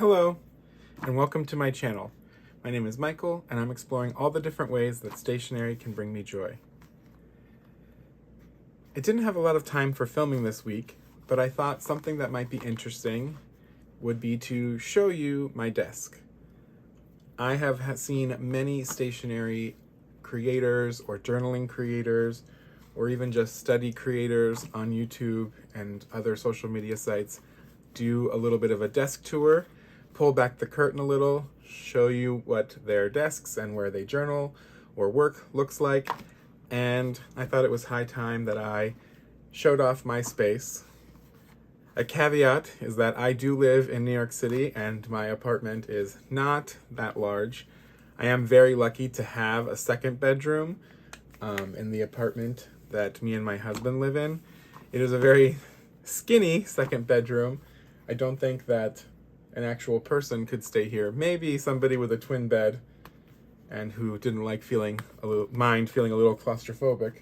Hello, and welcome to my channel. My name is Michael, and I'm exploring all the different ways that stationery can bring me joy. I didn't have a lot of time for filming this week, but I thought something that might be interesting would be to show you my desk. I have seen many stationery creators or journaling creators or even just study creators on YouTube and other social media sites do a little bit of a desk tour, pull back the curtain a little, show you what their desks and where they journal or work looks like, and I thought it was high time that I showed off my space. A caveat is that I do live in New York City and my apartment is not that large. I am very lucky to have a second bedroom in the apartment that me and my husband live in. It is a very skinny second bedroom. I don't think that an actual person could stay here. Maybe somebody with a twin bed and who didn't like feeling a little claustrophobic.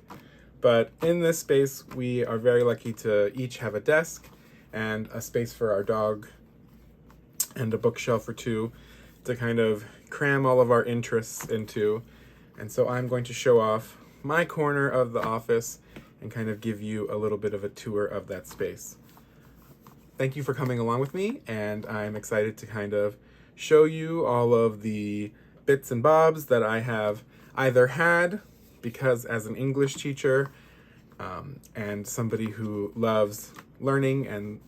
But in this space, we are very lucky to each have a desk and a space for our dog and a bookshelf or two to kind of cram all of our interests into. And so I'm going to show off my corner of the office and kind of give you a little bit of a tour of that space. Thank you for coming along with me, and I'm excited to kind of show you all of the bits and bobs that I have either had, because as an English teacher and somebody who loves learning and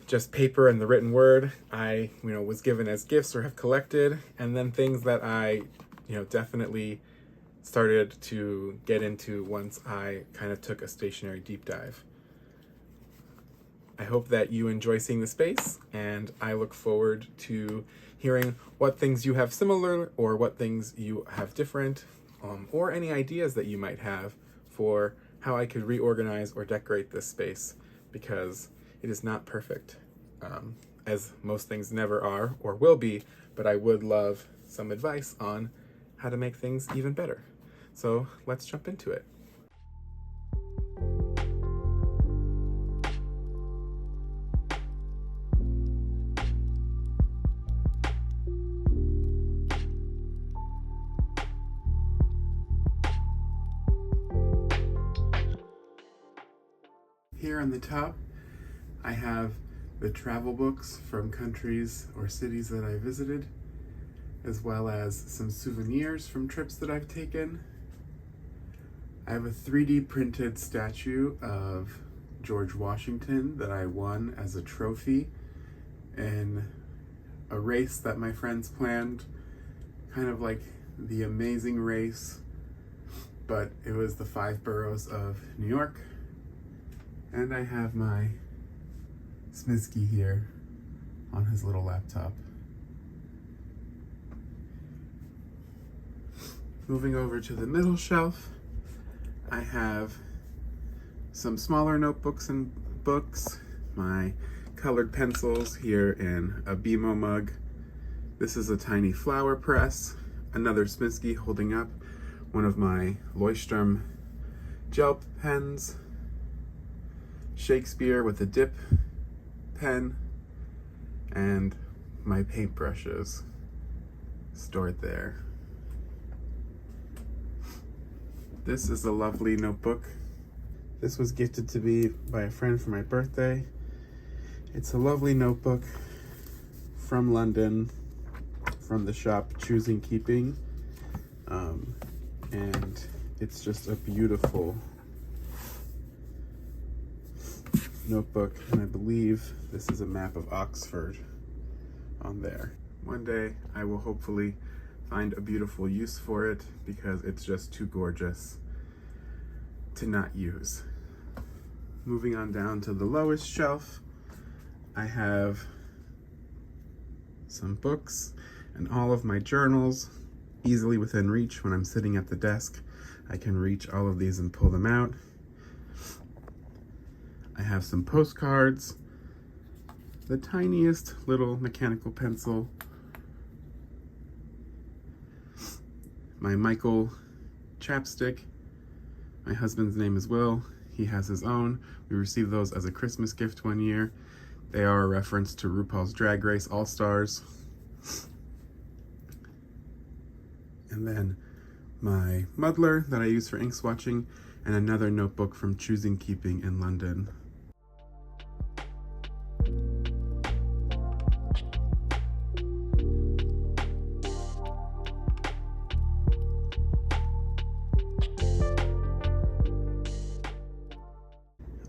just paper and the written word, I was given as gifts or have collected, and then things that I definitely started to get into once I kind of took a stationery deep dive. I hope that you enjoy seeing the space, and I look forward to hearing what things you have similar or what things you have different, or any ideas that you might have for how I could reorganize or decorate this space, because it is not perfect, as most things never are or will be, but I would love some advice on how to make things even better. So let's jump into it. Here on the top, I have the travel books from countries or cities that I visited, as well as some souvenirs from trips that I've taken. I have a 3D printed statue of George Washington that I won as a trophy in a race that my friends planned, kind of like the Amazing Race, but it was the 5 boroughs of New York. And I have my Smiski here on his little laptop. Moving over to the middle shelf, I have some smaller notebooks and books, my colored pencils here in a BMO mug. This is a tiny flower press, another Smiski holding up one of my Leuchtturm gel pens, Shakespeare with a dip pen, and my paintbrushes stored there. This is a lovely notebook. This was gifted to me by a friend for my birthday. It's a lovely notebook from London, from the shop Choosing Keeping, and it's just a beautiful notebook, and I believe this is a map of Oxford on there. One day I will hopefully find a beautiful use for it, because it's just too gorgeous to not use. Moving on down to the lowest shelf, I have some books and all of my journals easily within reach. When I'm sitting at the desk, I can reach all of these and pull them out. I have some postcards, the tiniest little mechanical pencil, my Michael chapstick. My husband's name is Will. He has his own. We received those as a Christmas gift one year. They are a reference to RuPaul's Drag Race All-Stars. And then my muddler that I use for ink swatching, and another notebook from Choosing Keeping in London.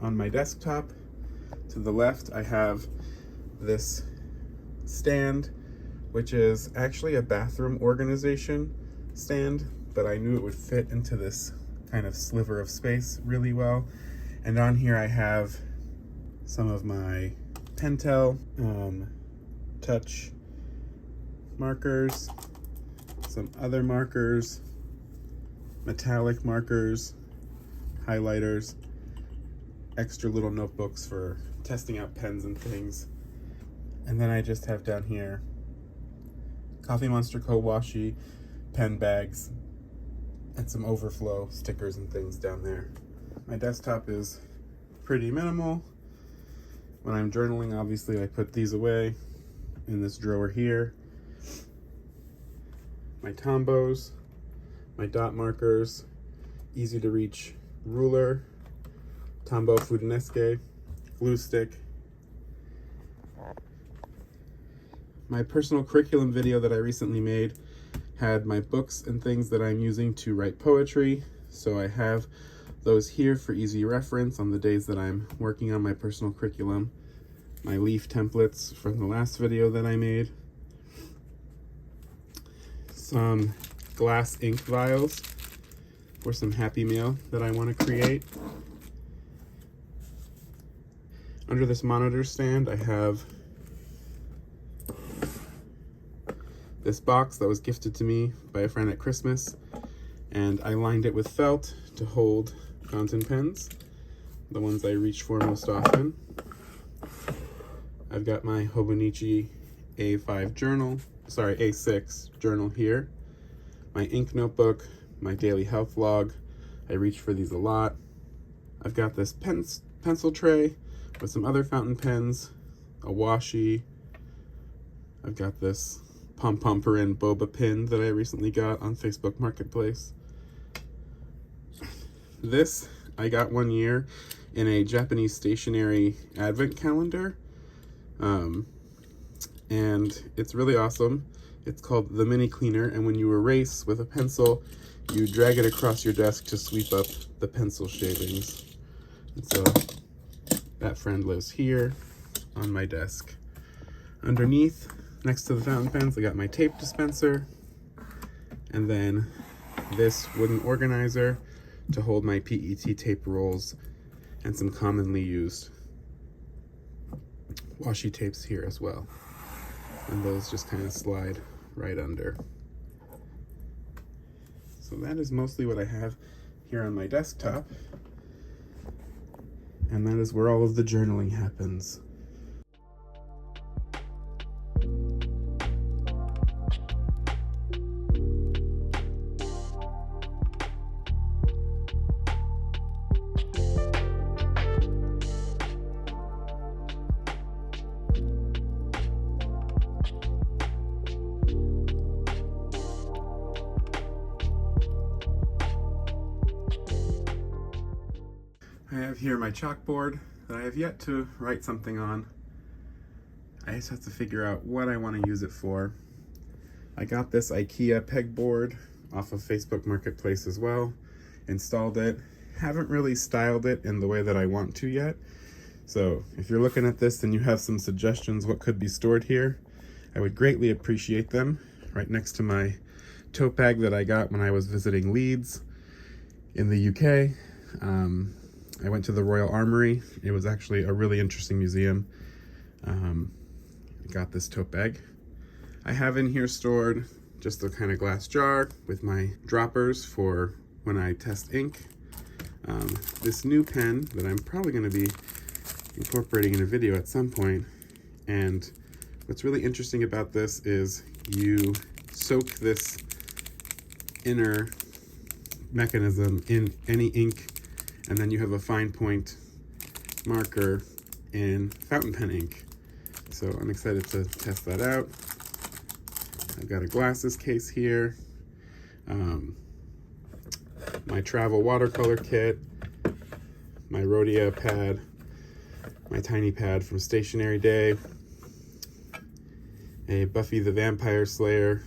On my desktop, to the left, I have this stand, which is actually a bathroom organization stand, but I knew it would fit into this kind of sliver of space really well. And on here I have some of my Pentel touch markers, some other markers, metallic markers, highlighters, extra little notebooks for testing out pens and things. And then I just have down here Coffee Monster Co. Washi pen bags and some overflow stickers and things down there. My desktop is pretty minimal. When I'm journaling, obviously I put these away in this drawer here. My Tombos, my dot markers, easy to reach ruler, Tombow Fudinesque, glue stick. My personal curriculum video that I recently made had my books and things that I'm using to write poetry, so I have those here for easy reference on the days that I'm working on my personal curriculum. My leaf templates from the last video that I made. Some glass ink vials for some Happy Meal that I want to create. Under this monitor stand, I have this box that was gifted to me by a friend at Christmas, and I lined it with felt to hold fountain pens, the ones I reach for most often. I've got my Hobonichi A6 journal here, my ink notebook, my daily health log. I reach for these a lot. I've got this pencil tray with some other fountain pens, a washi. I've got this Pom-Pom-Perin boba pin that I recently got on Facebook Marketplace. This I got one year in a Japanese stationery advent calendar, and it's really awesome. It's called the Mini Cleaner, and when you erase with a pencil, you drag it across your desk to sweep up the pencil shavings. And so that friend lives here on my desk. Underneath, next to the fountain pens, I got my tape dispenser, and then this wooden organizer to hold my PET tape rolls and some commonly used washi tapes here as well. And those just kind of slide right under. So that is mostly what I have here on my desktop. And that is where all of the journaling happens. I have here my chalkboard that I have yet to write something on. I just have to figure out what I want to use it for. I got this IKEA pegboard off of Facebook Marketplace as well, installed it. Haven't really styled it in the way that I want to yet. So if you're looking at this and you have some suggestions what could be stored here, I would greatly appreciate them. Right next to my tote bag that I got when I was visiting Leeds in the UK. I went to the Royal Armoury. It was actually a really interesting museum. I got this tote bag. I have in here stored just a kind of glass jar with my droppers for when I test ink. This new pen that I'm probably going to be incorporating in a video at some point. And what's really interesting about this is you soak this inner mechanism in any ink, and then you have a fine point marker in fountain pen ink. So I'm excited to test that out. I've got a glasses case here, my travel watercolor kit, my Rhodia pad, my tiny pad from Stationery Day, a Buffy the Vampire Slayer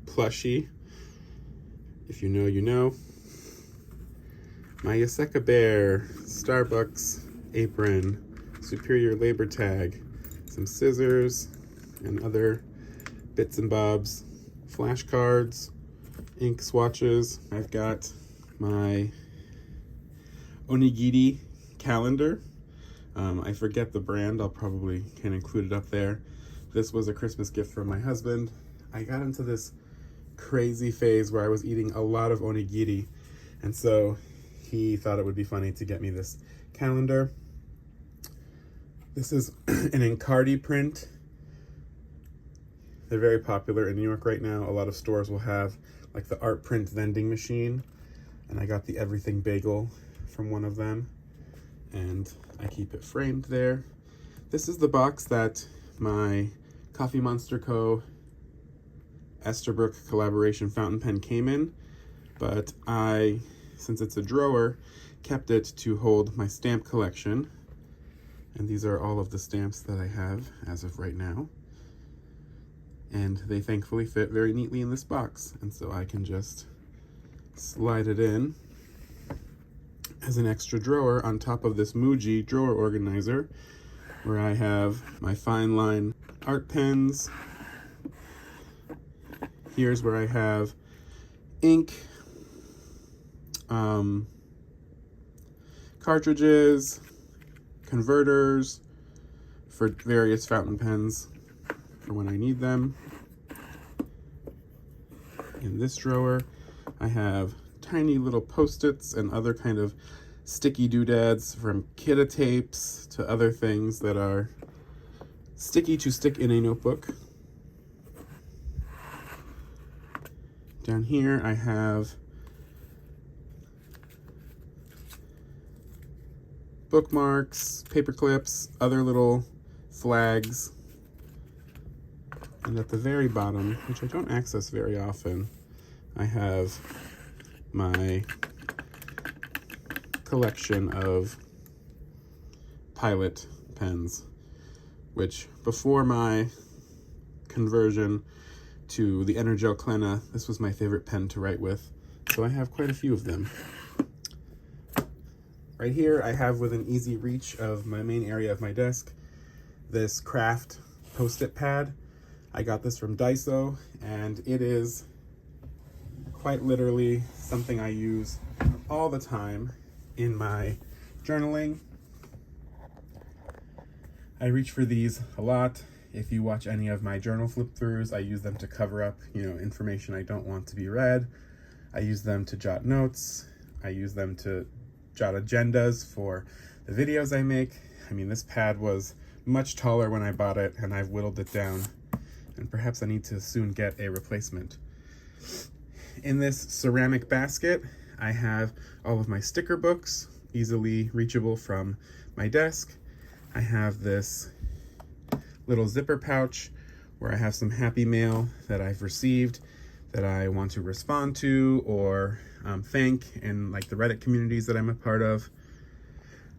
plushie, if you know, you know, my Yaseka Bear Starbucks apron, Superior Labor Tag, some scissors and other bits and bobs, flashcards, ink swatches. I've got my onigiri calendar. I forget the brand. I'll probably can include it up there. This was a Christmas gift from my husband. I got into this crazy phase where I was eating a lot of onigiri, and so he thought it would be funny to get me this calendar. This is an Encardi print. They're very popular in New York right now. A lot of stores will have like the art print vending machine, and I got the Everything Bagel from one of them, and I keep it framed there. This is the box that my Coffee Monster Co. Esterbrook collaboration fountain pen came in, but I, since it's a drawer, kept it to hold my stamp collection. And these are all of the stamps that I have as of right now. And they thankfully fit very neatly in this box. And so I can just slide it in as an extra drawer on top of this Muji drawer organizer, where I have my fine line art pens. Here's where I have ink, cartridges, converters for various fountain pens for when I need them. In this drawer, I have tiny little Post-its and other kind of sticky doodads, from Kita tapes to other things that are sticky to stick in a notebook. Down here I have bookmarks, paper clips, other little flags. And at the very bottom, which I don't access very often, I have my collection of Pilot pens, which before my conversion to the Energel Klena, this was my favorite pen to write with. So I have quite a few of them. Right here, I have within easy reach of my main area of my desk, this craft Post-it pad. I got this from Daiso, and it is quite literally something I use all the time in my journaling. I reach for these a lot. If you watch any of my journal flip-throughs, I use them to cover up, information I don't want to be read. I use them to jot notes. I use them to jot agendas for the videos I make. I mean, this pad was much taller when I bought it, and I've whittled it down, and perhaps I need to soon get a replacement. In this ceramic basket, I have all of my sticker books, easily reachable from my desk. I have this little zipper pouch where I have some happy mail that I've received that I want to respond to or thank in like the Reddit communities that I'm a part of.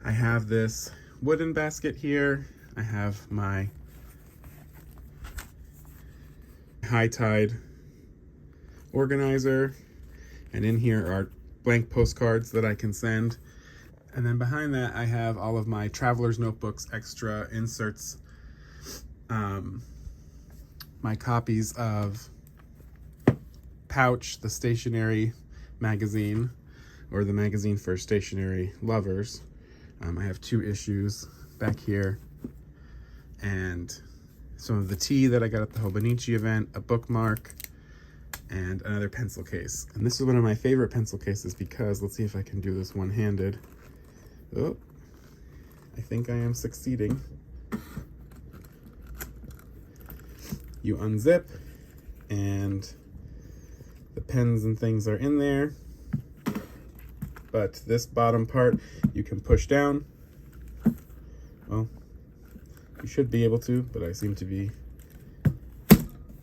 I have this wooden basket here. I have my high tide organizer, and in here are blank postcards that I can send. And then behind that, I have all of my traveler's notebooks, extra inserts, my copies of Pouch, the Stationery magazine, or the magazine for stationery lovers. I have 2 issues back here, and some of the tea that I got at the Hobonichi event, a bookmark, and another pencil case. And this is one of my favorite pencil cases because, let's see if I can do this one-handed. Oh, I think I am succeeding. You unzip, and the pens and things are in there. But this bottom part you can push down. Well, you should be able to, but I seem to be.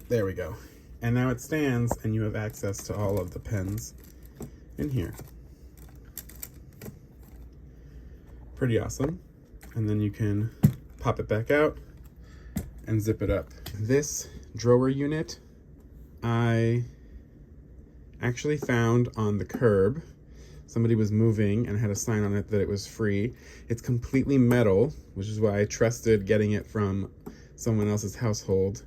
There we go. And now it stands and you have access to all of the pens in here. Pretty awesome. And then you can pop it back out and zip it up. This drawer unit I actually found on the curb. Somebody was moving and had a sign on it that it was free. It's completely metal, which is why I trusted getting it from someone else's household.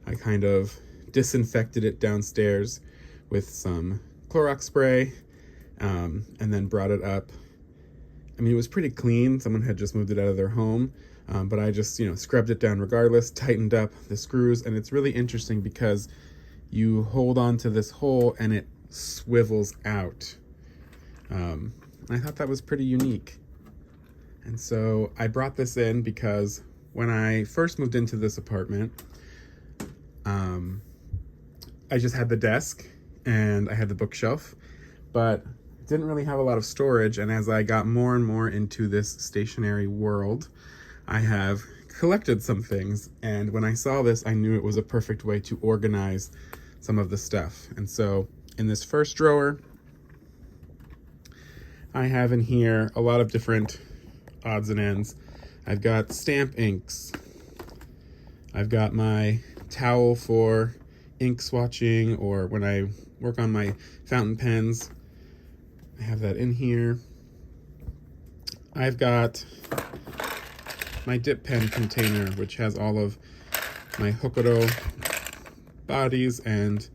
I kind of disinfected it downstairs with some Clorox spray, and then brought it up. I mean, it was pretty clean. Someone had just moved it out of their home, but I just, scrubbed it down regardless, tightened up the screws, and it's really interesting because you hold on to this hole and it swivels out. I thought that was pretty unique. And so I brought this in because when I first moved into this apartment, I just had the desk and I had the bookshelf, but didn't really have a lot of storage. And as I got more and more into this stationery world, I have collected some things. And when I saw this, I knew it was a perfect way to organize some of the stuff. And so in this first drawer, I have in here a lot of different odds and ends. I've got stamp inks. I've got my towel for ink swatching, or when I work on my fountain pens, I have that in here. I've got my dip pen container, which has all of my Hokuto bodies and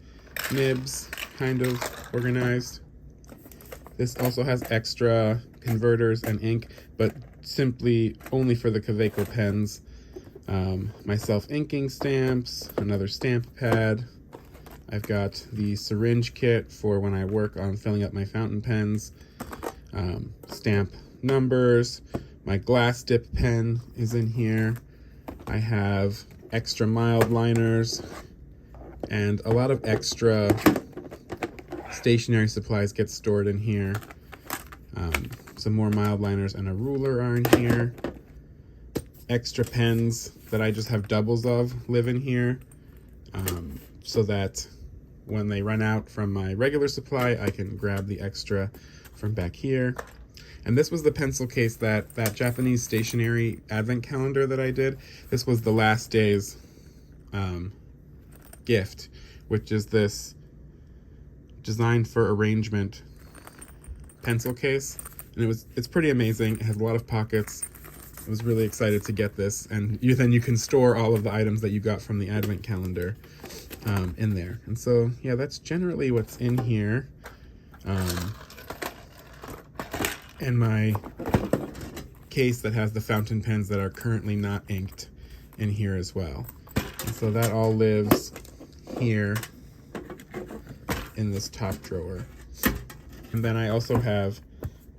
nibs kind of organized. This also has extra converters and ink, but simply only for the Kaweco pens. My self-inking stamps, another stamp pad. I've got the syringe kit for when I work on filling up my fountain pens. Stamp numbers. My glass dip pen is in here. I have extra mild liners and a lot of extra stationery supplies get stored in here. Some more mild liners and a ruler are in here. Extra pens that I just have doubles of live in here, so that when they run out from my regular supply, I can grab the extra from back here. And this was the pencil case that Japanese stationery advent calendar that I did. This was the last day's gift, which is this designed for arrangement pencil case. And it's pretty amazing. It has a lot of pockets. I was really excited to get this, and then you can store all of the items that you got from the advent calendar in there. And so, yeah, that's generally what's in here. And my case that has the fountain pens that are currently not inked in here as well. And so that all lives here in this top drawer. And then I also have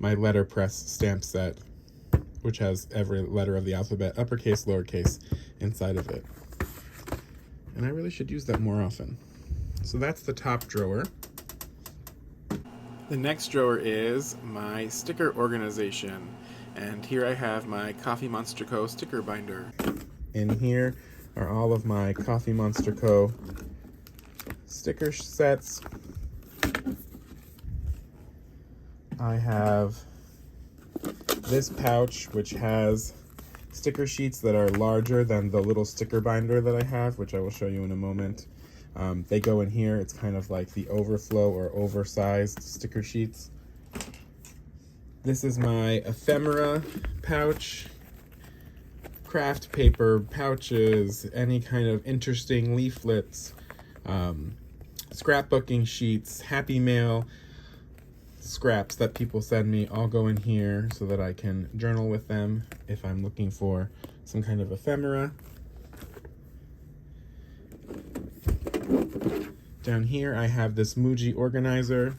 my letterpress stamp set, which has every letter of the alphabet, uppercase, lowercase, inside of it. And I really should use that more often. So that's the top drawer. The next drawer is my sticker organization. And here I have my Coffee Monster Co. sticker binder. In here are all of my Coffee Monster Co. sticker sets. I have this pouch, which has sticker sheets that are larger than the little sticker binder that I have, which I will show you in a moment. They go in here. It's kind of like the overflow or oversized sticker sheets. This is my ephemera pouch, craft paper pouches, any kind of interesting leaflets, scrapbooking sheets, Happy Mail scraps that people send me all go in here so that I can journal with them if I'm looking for some kind of ephemera. Down here I have this Muji organizer,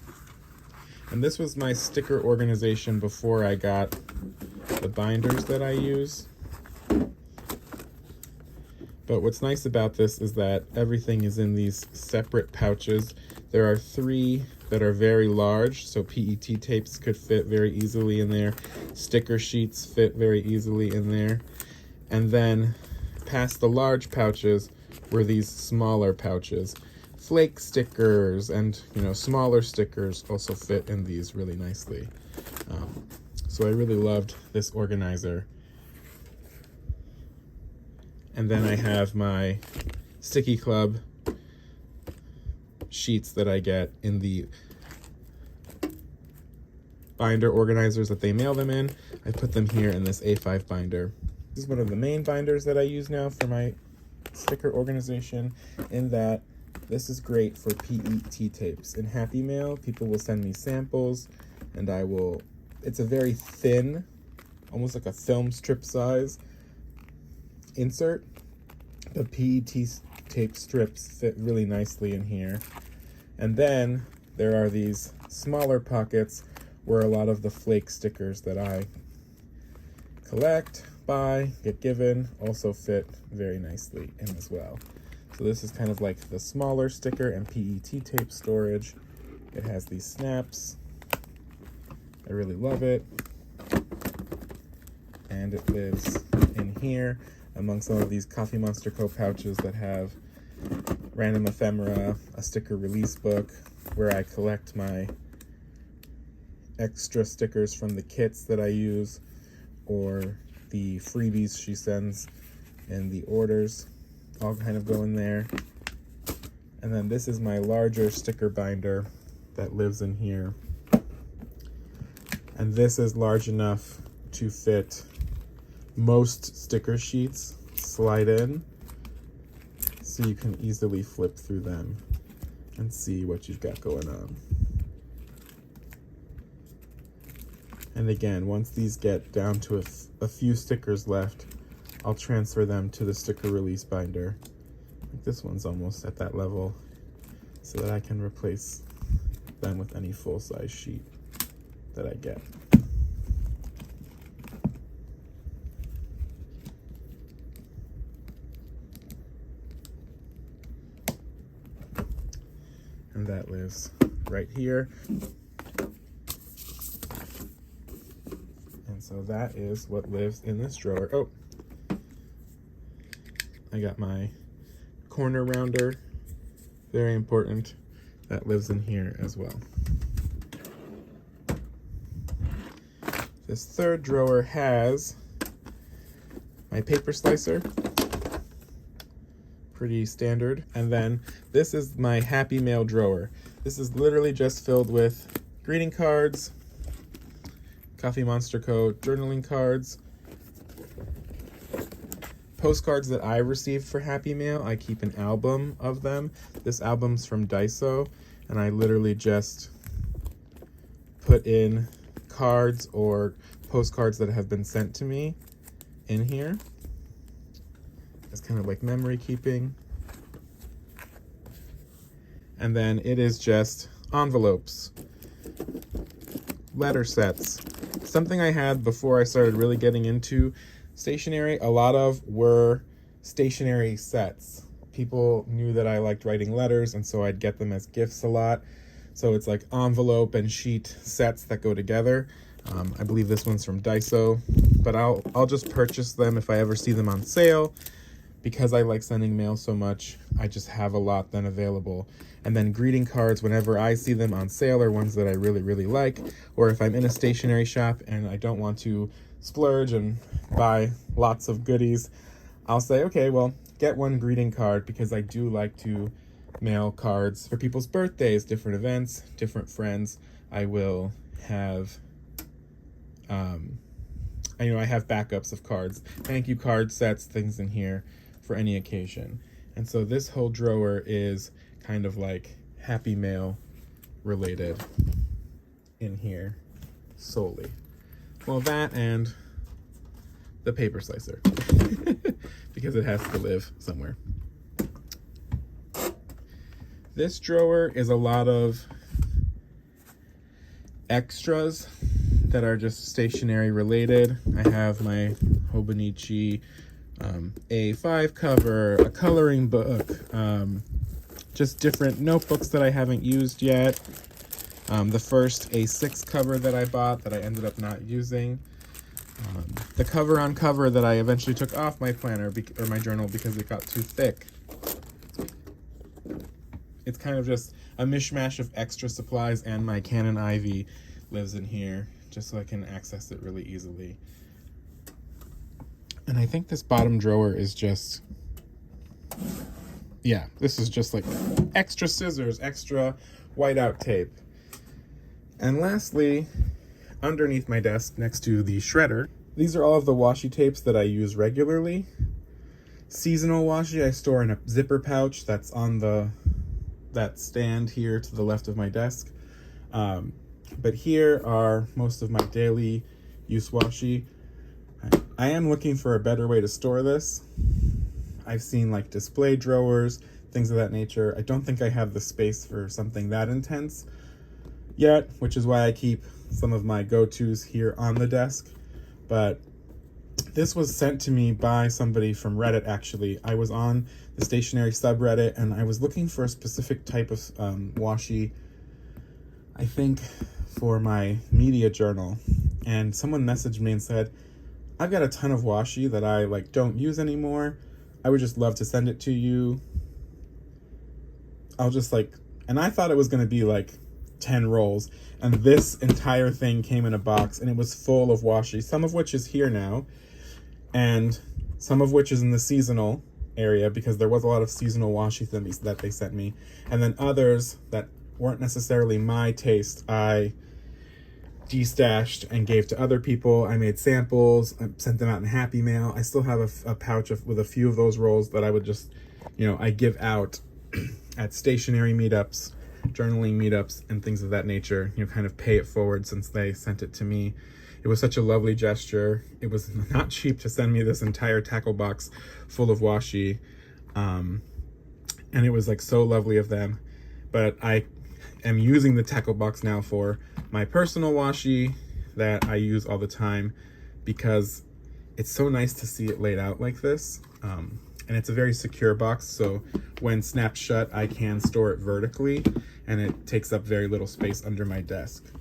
and this was my sticker organization before I got the binders that I use. But what's nice about this is that everything is in these separate pouches. There are 3 that are very large, so PET tapes could fit very easily in there. Sticker sheets fit very easily in there. And then past the large pouches were these smaller pouches. Flake stickers and, you know, smaller stickers also fit in these really nicely. So I really loved this organizer. And then I have my Sticky Club sheets that I get in the binder organizers that they mail them in. I put them here in this A5 binder. This is one of the main binders that I use now for my sticker organization, in that this is great for PET tapes. In Happy Mail, people will send me samples, and it's a very thin, almost like a film strip size insert. The PET tape strips fit really nicely in here. And then there are these smaller pockets where a lot of the flake stickers that I collect, buy, get given, also fit very nicely in as well. So this is kind of like the smaller sticker and PET tape storage. It has these snaps. I really love it. And it lives in here among some of these Coffee Monster Co. pouches that have random ephemera, a sticker release book where I collect my extra stickers from the kits that I use, or the freebies she sends and the orders all kind of go in there. And then this is my larger sticker binder that lives in here. And this is large enough to fit most sticker sheets, slide in, so you can easily flip through them and see what you've got going on. And again, once these get down to a few stickers left, I'll transfer them to the sticker release binder. Like this one's almost at that level, so that I can replace them with any full-size sheet that I get. And that lives right here. And so that is what lives in this drawer. Oh, I got my corner rounder, very important. That lives in here as well. This third drawer has my paper slicer, pretty standard. And then this is my Happy Mail drawer. This is literally just filled with greeting cards, Coffee Monster Co. journaling cards, postcards that I received for Happy Mail. I keep an album of them. This album's from Daiso, and I literally just put in cards or postcards that have been sent to me in here. It's kind of like memory keeping. And then it is just envelopes, letter sets. Something I had before I started really getting into stationery, a lot of were stationery sets. People knew that I liked writing letters, and so I'd get them as gifts a lot. So it's like envelope and sheet sets that go together. I believe this one's from Daiso, but I'll just purchase them if I ever see them on sale. Because I like sending mail so much, I just have a lot then available. And then greeting cards, whenever I see them on sale, are ones that I really, really like. Or if I'm in a stationery shop and I don't want to splurge and buy lots of goodies, I'll say, okay, well, get one greeting card, because I do like to mail cards for people's birthdays, different events, different friends. I will have, I have backups of cards, thank you card sets, things in here for any occasion. And so this whole drawer is kind of like Happy Mail related in here solely. Well, that and the paper slicer because it has to live somewhere. This drawer is a lot of extras that are just stationery related. I have my Hobonichi A5 cover, a coloring book, just different notebooks that I haven't used yet. The first A6 cover that I bought that I ended up not using. the cover on cover that I eventually took off my planner or my journal because it got too thick. It's kind of just a mishmash of extra supplies, and my Canon Ivy lives in here just so I can access it really easily. And I think this bottom drawer is just, yeah, this is just like extra scissors, extra whiteout tape. And lastly, underneath my desk next to the shredder, these are all of the washi tapes that I use regularly. Seasonal washi I store in a zipper pouch that's on that stand here to the left of my desk. But here are most of my daily use washi. I am looking for a better way to store this. I've seen like display drawers, things of that nature. I don't think I have the space for something that intense yet, which is why I keep some of my go-tos here on the desk. But this was sent to me by somebody from Reddit, actually. I was on the Stationery subreddit and I was looking for a specific type of washi, I think for my media journal. And someone messaged me and said, I've got a ton of washi that I like don't use anymore. I would just love to send it to you. And I thought it was gonna be like 10 rolls. And this entire thing came in a box and it was full of washi, some of which is here now, and some of which is in the seasonal area because there was a lot of seasonal washi that they sent me. And then others that weren't necessarily my taste, I destashed and gave to other people. I made samples, I sent them out in Happy Mail. I still have a pouch with a few of those rolls that I would just, I give out at stationery meetups, journaling meetups, and things of that nature. Kind of pay it forward since they sent it to me. It was such a lovely gesture. It was not cheap to send me this entire tackle box full of washi. And it was like so lovely of them. But I am using the tackle box now for my personal washi that I use all the time because it's so nice to see it laid out like this. And it's a very secure box, so when snapped shut, I can store it vertically, and it takes up very little space under my desk.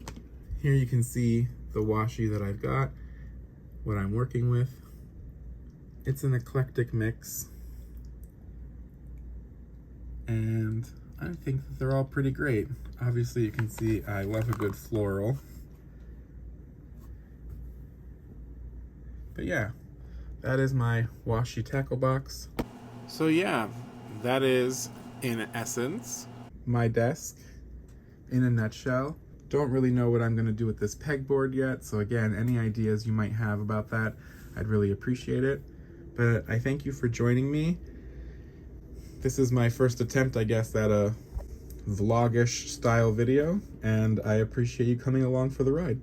Here you can see the washi that I've got, what I'm working with. It's an eclectic mix, and I think that they're all pretty great. Obviously, you can see I love a good floral. But yeah, that is my washi tackle box. So yeah, that is, in essence, my desk in a nutshell. Don't really know what I'm gonna do with this pegboard yet, so again, any ideas you might have about that, I'd really appreciate it. But I thank you for joining me. This is my first attempt, I guess, at a vlogish style video, and I appreciate you coming along for the ride.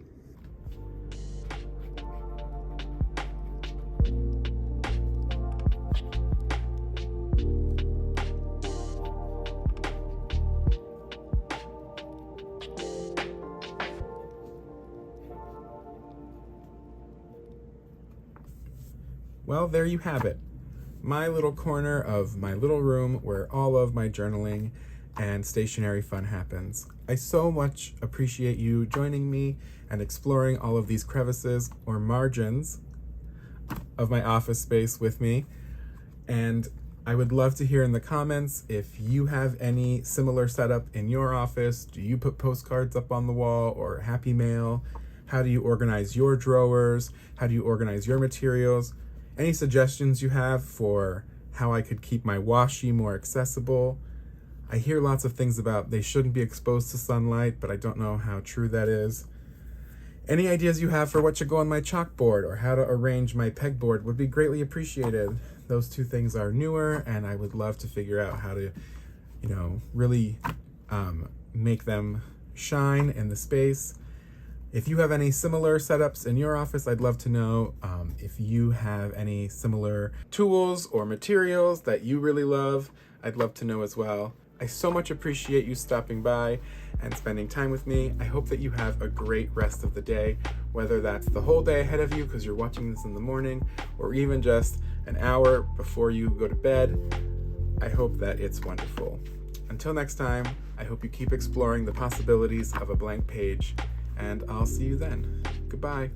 Well, there you have it. My little corner of my little room where all of my journaling and stationery fun happens. I so much appreciate you joining me and exploring all of these crevices or margins of my office space with me. And I would love to hear in the comments if you have any similar setup in your office. Do you put postcards up on the wall or Happy Mail? How do you organize your drawers? How do you organize your materials? Any suggestions you have for how I could keep my washi more accessible? I hear lots of things about they shouldn't be exposed to sunlight, but I don't know how true that is. Any ideas you have for what should go on my chalkboard or how to arrange my pegboard would be greatly appreciated. Those two things are newer, and I would love to figure out how to, really make them shine in the space. If you have any similar setups in your office, I'd love to know. If you have any similar tools or materials that you really love, I'd love to know as well. I so much appreciate you stopping by and spending time with me. I hope that you have a great rest of the day, whether that's the whole day ahead of you because you're watching this in the morning, or even just an hour before you go to bed. I hope that it's wonderful. Until next time, I hope you keep exploring the possibilities of a blank page, and I'll see you then. Goodbye.